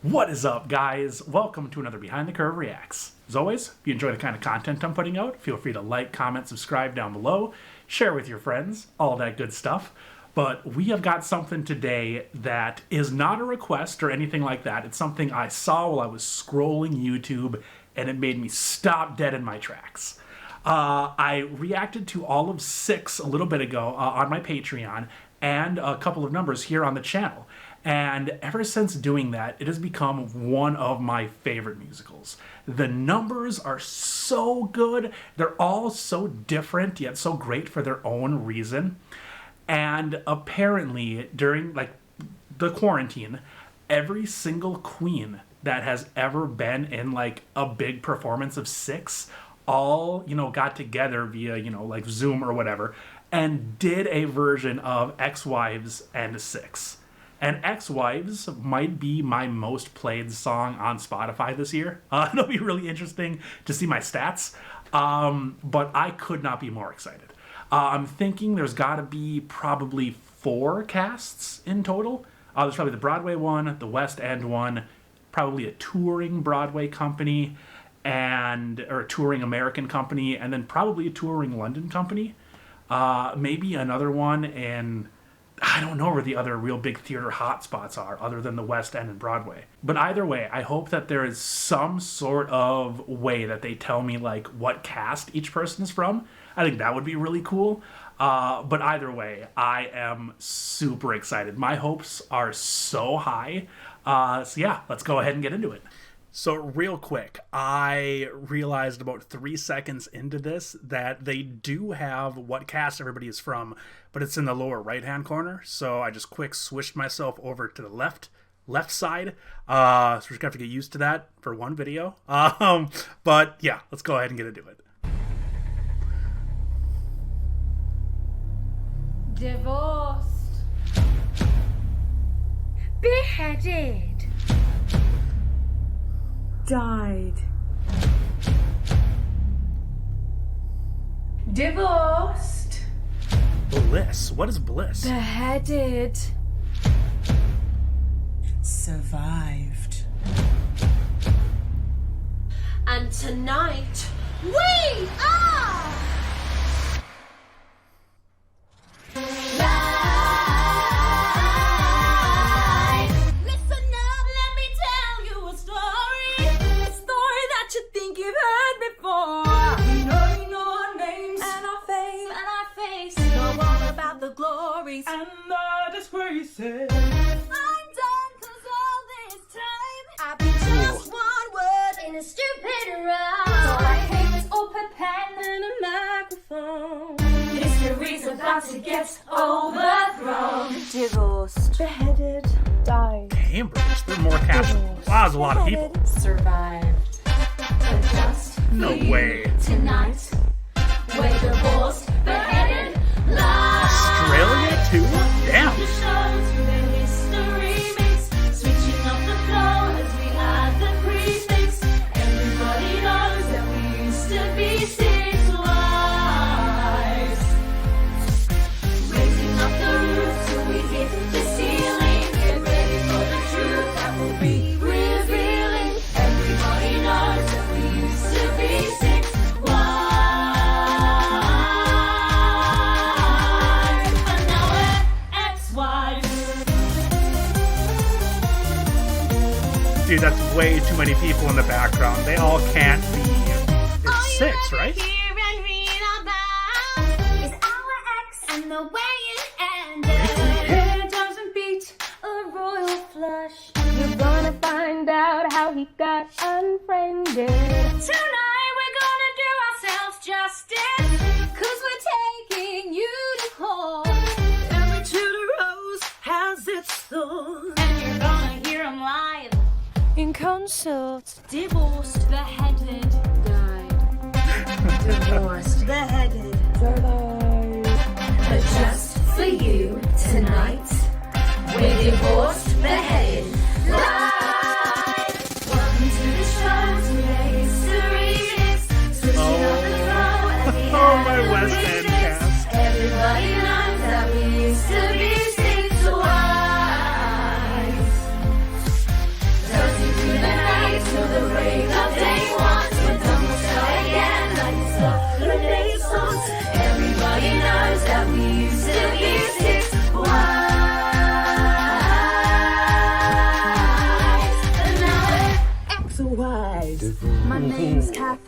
What is up, guys? Welcome to another Behind the Curve Reacts. As always, if you enjoy the kind of content I'm putting out, feel free to like, comment, subscribe down below, share with your friends, all that good stuff. But we have got something today that is not a request or anything like that. It's something I saw while I was scrolling YouTube, and it made me stop dead in my tracks. I reacted to all of 6 a little bit ago on my Patreon, and a couple of numbers here on the channel. And ever since doing that, it has become one of my favorite musicals. The numbers are so good. They're all so different, yet so great for their own reason. And apparently, during the quarantine, every single queen that has ever been in a big performance of 6 all, got together via, Zoom or whatever, and did a version of Ex-Wives and 6. And Ex-Wives might be my most played song on Spotify this year. It'll be really interesting to see my stats, but I could not be more excited. I'm thinking there's got to be probably 4 casts in total. There's probably the Broadway one, the West End one, probably a touring Broadway company, or a touring American company, and then probably a touring London company. Maybe another one in... I don't know where the other real big theater hotspots are other than the West End and Broadway. But either way, I hope that there is some sort of way that they tell me what cast each person is from. I think that would be really cool. But either way, I am super excited. My hopes are so high. So yeah, let's go ahead and get into it. So real quick, I realized about 3 seconds into this that they do have what cast everybody is from, but it's in the lower right-hand corner. So I just quick swished myself over to the left side. So we're just gonna have to get used to that for one video. But yeah, let's go ahead and get into it. Divorced. Beheaded. Died. Divorced. Bliss. What is bliss? Beheaded. Survived. And tonight, we are... And the disgraces. I'm done 'cause all this time I've been just one word in a stupid rhyme. All I hate is open pen and a microphone. History's about to get overthrown. Divorced. Beheaded. Died. Cambridge. There are more casts. Wow, there's a lot of people. Survived. But just No way. Tonight, we're divorced, beheaded, live. Australia too? Damn. The shows with a history mix, switching up the flow as we add the prefix. Everybody knows that we used to be 6 wives. Raising up the roof till we hit the ceiling. Get ready for the truth that will be revealing. Everybody knows that we used to be 6 wives. Dude, that's way too many people in the background. They all can't be... It's 6, right? And the way it ended. It doesn't beat a royal flush. You're gonna find out how he got unfriended. Tonight we're gonna do ourselves justice, 'cause we're taking you to court. Every Tudor rose has its thorn. And you're gonna hear him live. In concert. Divorced, beheaded, died. Divorced. Beheaded. Survived. But just for you tonight, we're divorced, beheaded, live. Welcome to the show, to the history mix. Switching up the flow as we Oh, my West End cast. Everybody knows that we used to be 6 wives. Does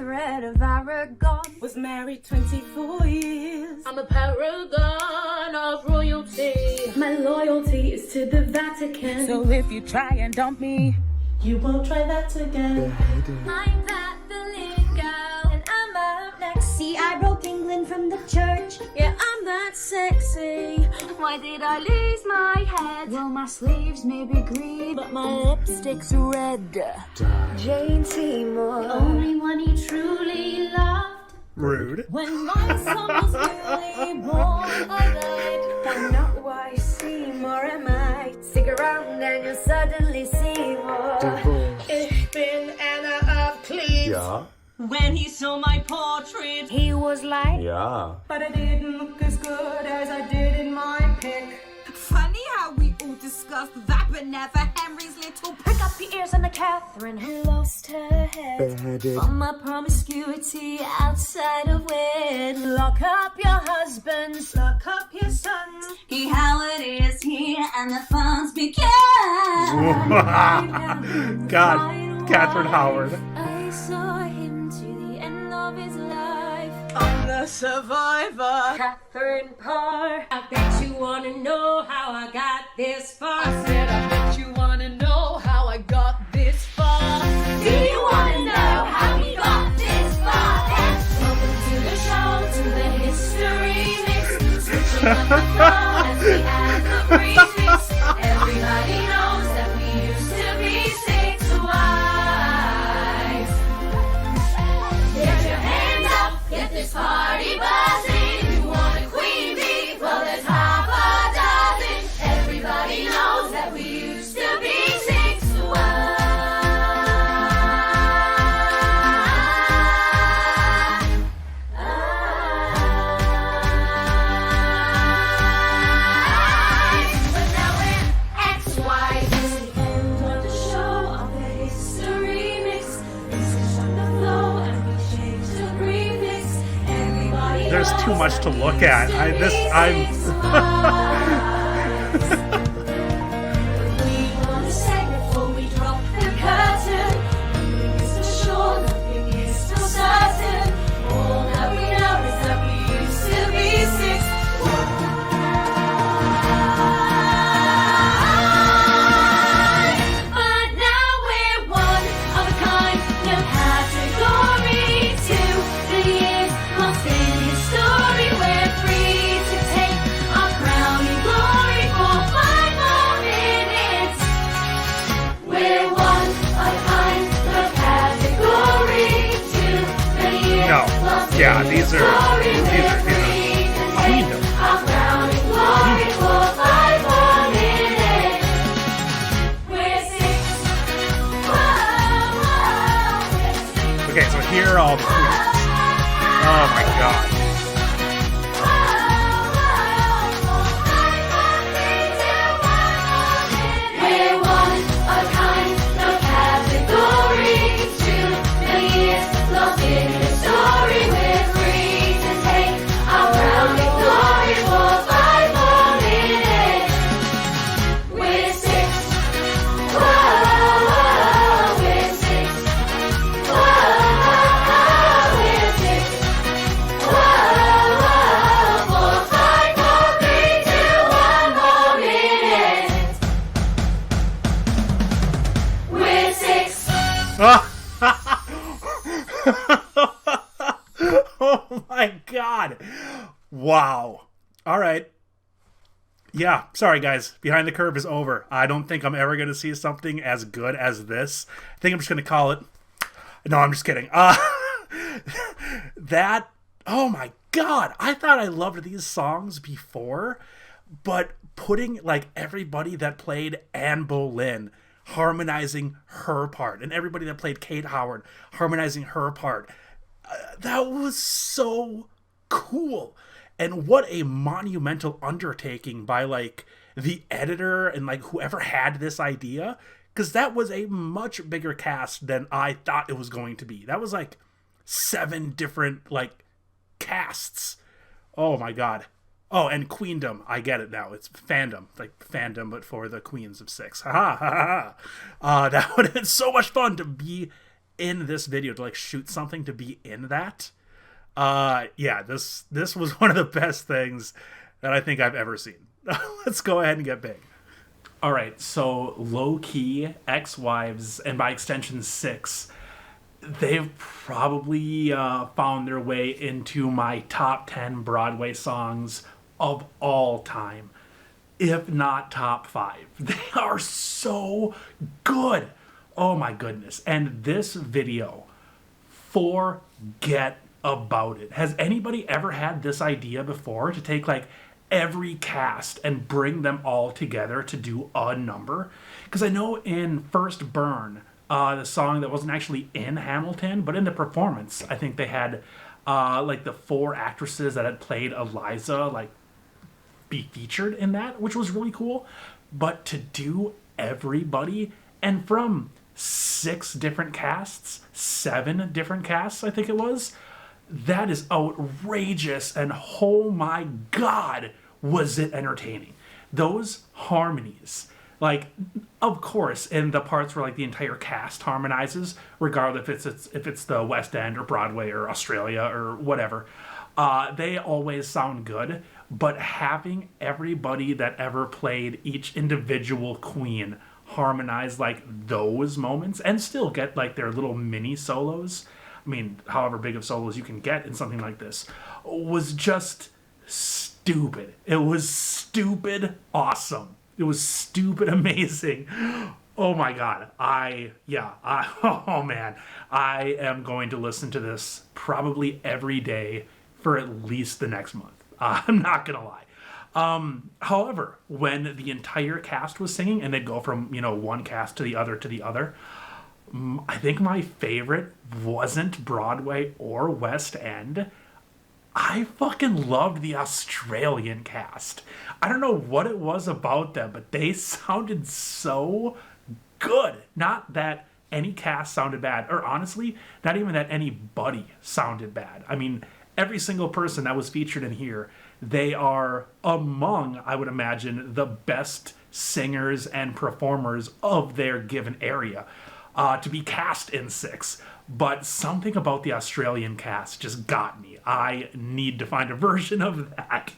thread of Aragon. Was married 24 years. I'm a paragon of royalty. My loyalty is to the Vatican. So if you try and dump me, you won't try that again. I'm that Berlin girl, and I'm up next. See, I broke England from the church. Yeah, I'm that sexy. Why did I lose my head? Well, my sleeves may be green, but my lipstick's red. Jane Seymour, the only one he truly loved. Rude. When my son was really born, I died. But not why Seymour am I. Stick around and you'll suddenly see more. Ich bin Anna of Cleves. Ja. When he saw my portrait, He was like, Ja. but I didn't look as good as I did in my pic. Funny how we all discussed that, but never Henry's little pick up your ears on the Catherine who lost her head. From my promiscuity outside of wed. Lock up your husbands, lock up your sons. He Howard is here and the funds begin. God, Catherine Howard. I saw him to the end of his life. I'm the survivor. Catherine Parr. I bet you wanna know how I got this far. I said I bet you wanna know how I got this far. Do you wanna know how he got this far? Welcome to the show, to the history mix. Switching up the flow as we add the remix. Everybody knows that we used to be six wives. Get your hands up, get this party buzzing. You want a queen bee? Well, there's half a dozen. Everybody knows that we used to be six wives. But now we're ex-wives. This is the end of the show, of the history mix. This is on the flow, and we change the remix. Everybody There's too much to look at. We want to say before we drop the curtain. Nothing is for sure, nothing is still certain. All that we know is that we used to be six wives. But now we're one of a kind, no category. Two, the years lost in history. We're free to take our crowning glory for 5 more minutes. We're one of a kind, no category. Two, the years No. lost Yeah, in these are- history. these We're are- free to take Queendom. our crowning glory for 5 more minutes. We're six. Whoa, whoa, we're six. Okay, so here are all the queens. Oh my god. We're one of a kind, no category. Two, the years lost in history. We're free to take our crowning glory for 5 more minutes. We're six. Whoa, whoa, we're six. Whoa, we're six. Whoa, whoa, for 5 more, 3, 2, 1 more minute. We're six. Oh my god. Wow. All right. Yeah, sorry guys. Behind the Curve is over. I don't think I'm ever going to see something as good as this. I think I'm just going to call it. No, I'm just kidding. That, oh my god. I thought I loved these songs before, but putting like everybody that played Anne Boleyn harmonizing her part and everybody that played Kate Howard harmonizing her part, that was so cool. And what a monumental undertaking by like the editor and like whoever had this idea, because that was a much bigger cast than I thought it was going to be. That was like 7 different like casts. Oh my god. Oh, and queendom. I get it now. It's fandom. Like fandom, but for the queens of 6. Ha ha ha ha. That would have been so much fun to be in this video to like shoot something to be in that. Yeah, this was one of the best things that I think I've ever seen. Let's go ahead and get big. All right, so low-key ex-wives, and by extension 6, they've probably found their way into my top 10 Broadway songs of all time, if not top 5. They are so good. Oh my goodness. And this video, forget about it. Has anybody ever had this idea before to take like every cast and bring them all together to do a number? Because I know in First Burn, the song that wasn't actually in Hamilton, but in the performance, I think they had like the 4 actresses that had played Eliza like be featured in that, which was really cool. But to do everybody, and from 6 different casts, 7 different casts, I think it was, that is outrageous, and oh my god, was it entertaining. Those harmonies, like, of course, in the parts where like the entire cast harmonizes, regardless if it's the West End or Broadway or Australia or whatever, they always sound good. But having everybody that ever played each individual queen harmonize like those moments and still get like their little mini solos, I mean, however big of solos you can get in something like this, was just stupid. It was stupid awesome. It was stupid amazing. Oh my god. Oh man. I am going to listen to this probably every day for at least the next month. I'm not gonna lie. However, when the entire cast was singing and they'd go from, one cast to the other, I think my favorite wasn't Broadway or West End. I fucking loved the Australian cast. I don't know what it was about them, but they sounded so good. Not that any cast sounded bad, or honestly, not even that anybody sounded bad. I mean, every single person that was featured in here, they are among, I would imagine, the best singers and performers of their given area to be cast in 6. But something about the Australian cast just got me. I need to find a version of that.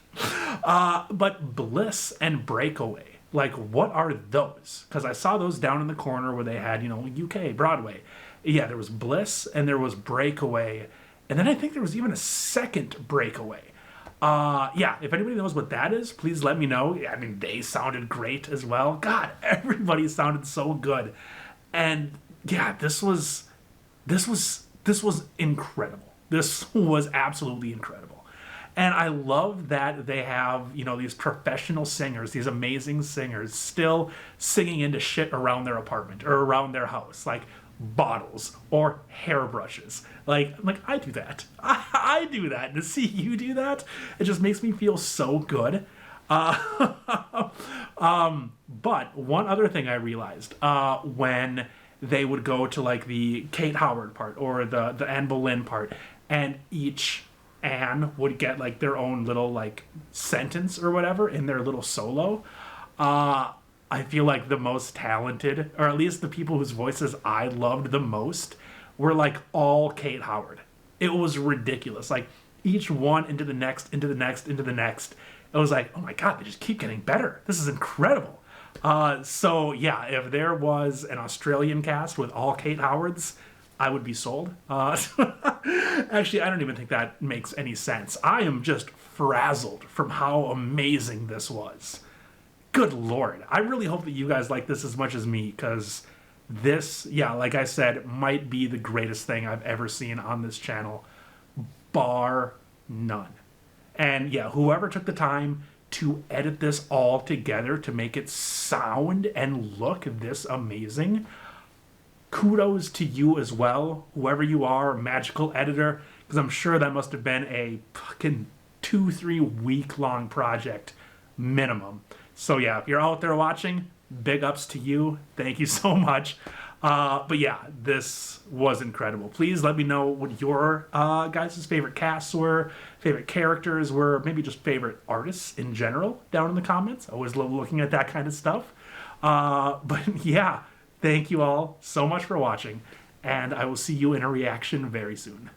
But Bliss and Breakaway, like, what are those? Because I saw those down in the corner where they had, UK, Broadway. Yeah, there was Bliss and there was Breakaway. And then I think there was even a second Breakaway. Yeah, if anybody knows what that is, please let me know. I mean, they sounded great as well. God, everybody sounded so good. And yeah, this was incredible. This was absolutely incredible. And I love that they have, these professional singers, these amazing singers, still singing into shit around their apartment or around their house, like bottles or hairbrushes. Like I do that. I do that. And to see you do that, it just makes me feel so good. But one other thing I realized, when they would go to like the Kate Howard part or the Anne Boleyn part, and each Anne would get like their own little like sentence or whatever in their little solo. I feel like the most talented, or at least the people whose voices I loved the most, were like all Kate Howard. It was ridiculous. Like each one into the next, into the next, into the next. It was like, oh my god, they just keep getting better. This is incredible. So yeah, if there was an Australian cast with all Kate Howards, I would be sold. Actually, I don't even think that makes any sense. I am just frazzled from how amazing this was. Good lord. I really hope that you guys like this as much as me, because this, yeah, like I said, might be the greatest thing I've ever seen on this channel, bar none. And yeah, whoever took the time to edit this all together to make it sound and look this amazing, kudos to you as well, whoever you are, magical editor, because I'm sure that must have been a fucking 2-3 week long project minimum. So yeah, if you're out there watching, big ups to you. Thank you so much. But yeah, this was incredible. Please let me know what your guys' favorite casts were, favorite characters were, maybe just favorite artists in general down in the comments. I always love looking at that kind of stuff. But yeah, thank you all so much for watching. and I will see you in a reaction very soon.